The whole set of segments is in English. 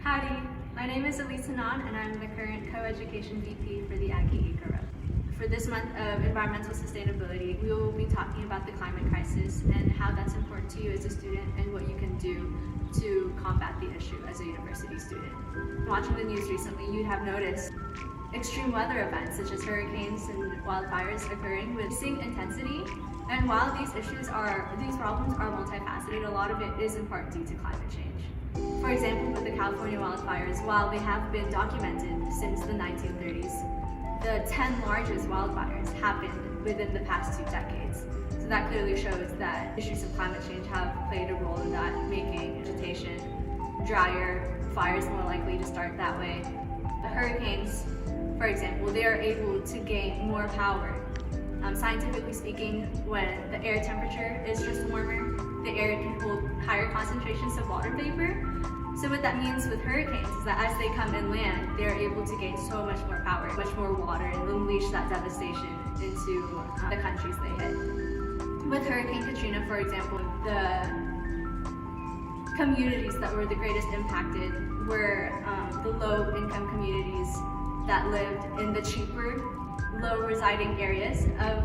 Howdy, my name is Elise and I'm the current co-education VP for the Aggie Eco-Reps. For this month of environmental sustainability, we will be talking about the climate crisis and how that's important to you as a student and what you can do to combat the issue as a university student. Watching the news recently, you have noticed extreme weather events such as hurricanes and wildfires occurring with increasing intensity. And while these problems are multifaceted, a lot of it is in part due to climate change. For example, with the California wildfires, while they have been documented since the 1930s, the 10 largest wildfires happened within the past 2 decades. So that clearly shows that issues of climate change have played a role in that, making vegetation drier, fires more likely to start that way. The hurricanes, for example, they are able to gain more power. Scientifically speaking, when the air temperature is just warmer, the air can hold higher concentrations of water vapor. So what that means with hurricanes is that as they come inland, they're able to gain so much more power, much more water, and unleash that devastation into the countries they hit. With Hurricane Katrina, for example, the communities that were the greatest impacted were the low-income communities that lived in the cheaper, low-residing areas of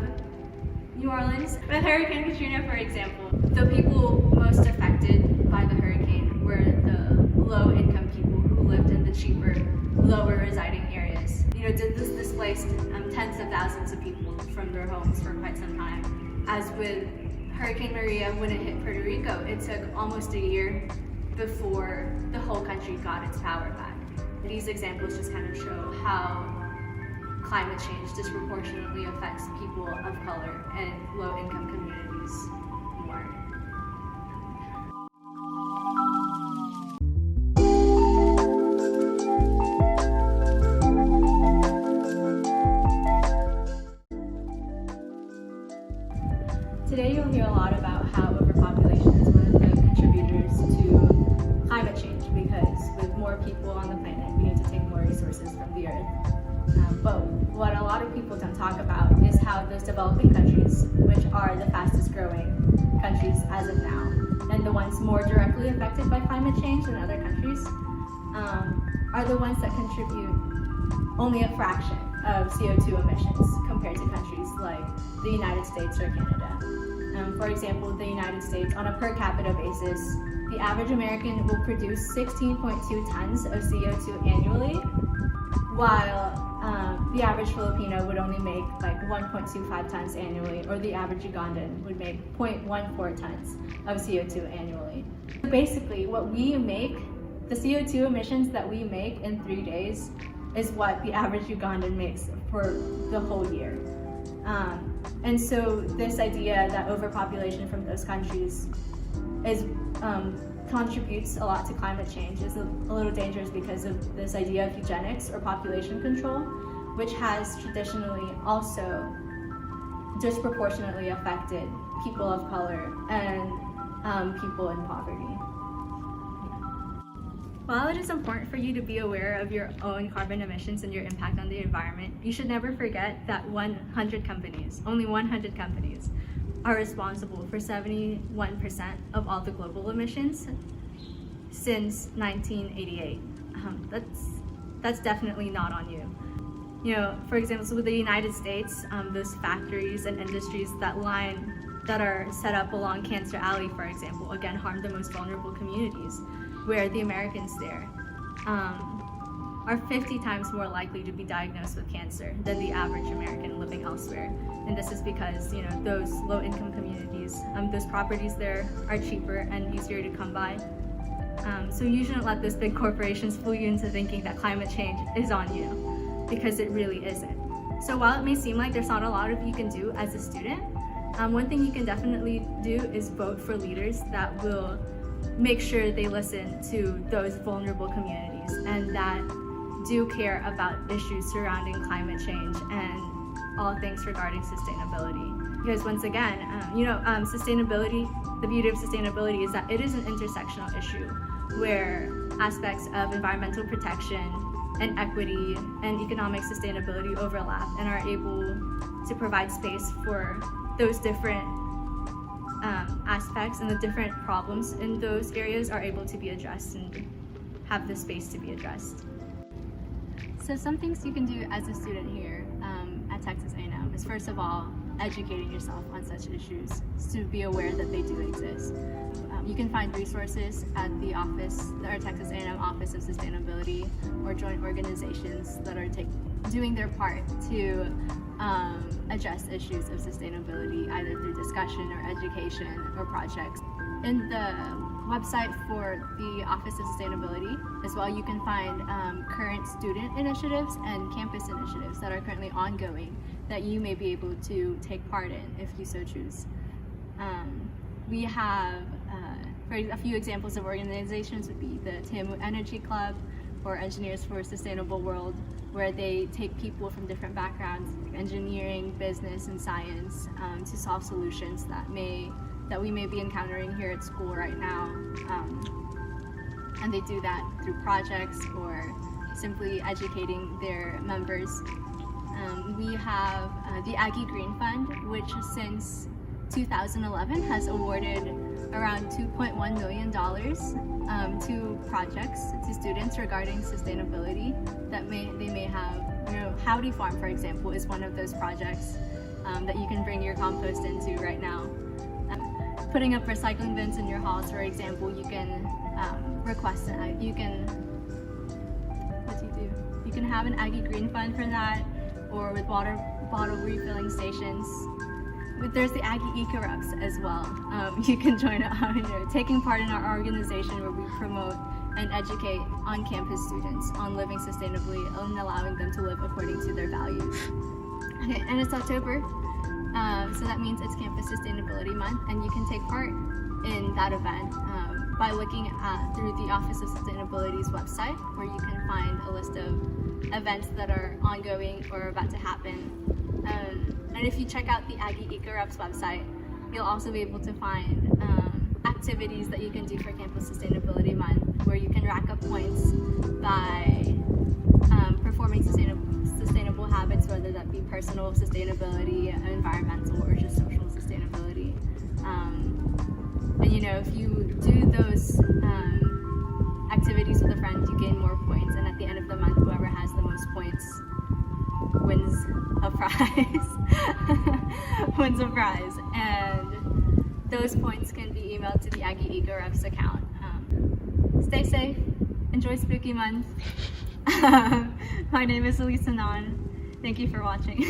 New Orleans. With Hurricane Katrina, for example, the people most affected by the hurricane were the low-income people who lived in the cheaper, lower-residing areas. This displaced tens of thousands of people from their homes for quite some time. As with Hurricane Maria, when it hit Puerto Rico, it took almost a year before the whole country got its power back. These examples just kind of show how climate change disproportionately affects people of color and low-income communities more. Today you'll hear a lot about how overpopulation is one of the contributors to climate change, because with more people on the planet, we need to take more resources from the earth. But what a lot of people don't talk about is how those developing countries, which are the fastest growing countries as of now, and the ones more directly affected by climate change than other countries, are the ones that contribute only a fraction of CO2 emissions compared to countries like the United States or Canada. For example, the United States, on a per capita basis, the average American will produce 16.2 tons of CO2 annually, while the average Filipino would only make like 1.25 tons annually, or the average Ugandan would make 0.14 tons of CO2 annually. Basically, what we make, the CO2 emissions that we make in 3 days is what the average Ugandan makes for the whole year. And so this idea that overpopulation from those countries contributes a lot to climate change is a little dangerous because of this idea of eugenics or population control, which has traditionally also disproportionately affected people of color and people in poverty. While it is important for you to be aware of your own carbon emissions and your impact on the environment, you should never forget that 100 companies, only 100 companies, are responsible for 71% of all the global emissions since 1988. That's definitely not on you. For example, so with the United States, those factories and industries that are set up along Cancer Alley, for example, again harm the most vulnerable communities, where the Americans there are 50 times more likely to be diagnosed with cancer than the average American living elsewhere. And this is because, those low-income communities, those properties there are cheaper and easier to come by. So you shouldn't let those big corporations fool you into thinking that climate change is on you, because it really isn't. So while it may seem like there's not a lot you can do as a student, one thing you can definitely do is vote for leaders that will make sure they listen to those vulnerable communities and that do care about issues surrounding climate change and all things regarding sustainability. Because once again, sustainability, the beauty of sustainability is that it is an intersectional issue where aspects of environmental protection and equity and economic sustainability overlap and are able to provide space for those different aspects, and the different problems in those areas are able to be addressed and have the space to be addressed. So some things you can do as a student here at Texas A&M is, first of all, educating yourself on such issues, to be aware that they do exist. You can find resources at the office, our Texas A&M Office of Sustainability, or joint organizations that are doing their part to address issues of sustainability, either through discussion or education or projects. In the website for the Office of Sustainability as well, you can find current student initiatives and campus initiatives that are currently ongoing that you may be able to take part in if you so choose. We have, for a few examples of organizations would be the TAMU Energy Club or Engineers for a Sustainable World, where they take people from different backgrounds, like engineering, business, and science, to solve solutions that we may be encountering here at school right now. And they do that through projects or simply educating their members. We have the Aggie Green Fund, which since 2011 has awarded around $2.1 million to projects, to students regarding sustainability that they may have. Howdy Farm, for example, is one of those projects that you can bring your compost into right now. Putting up recycling bins in your halls, for example, you can request it. You can have an Aggie Green Fund for that, or with water bottle refilling stations. There's the Aggie Eco-Reps as well. You can join taking part in our organization where we promote and educate on-campus students on living sustainably and allowing them to live according to their values. Okay, and it's October, so that means it's Campus Sustainability Month, and you can take part in that event by looking through the Office of Sustainability's website, where you can find a list of events that are ongoing or about to happen. And if you check out the Aggie Eco-Reps website, you'll also be able to find activities that you can do for Campus Sustainability Month, where you can rack up points by performing sustainable habits, whether that be personal sustainability, environmental, or just social sustainability. And if you do those activities with a friend, you gain more points, and at the end of the month, whoever has the most points wins a prize. Wins a prize, and those points can be emailed to the Aggie Eco-Reps account. Stay safe, enjoy Spooky Month. My name is Elise. Thank you for watching.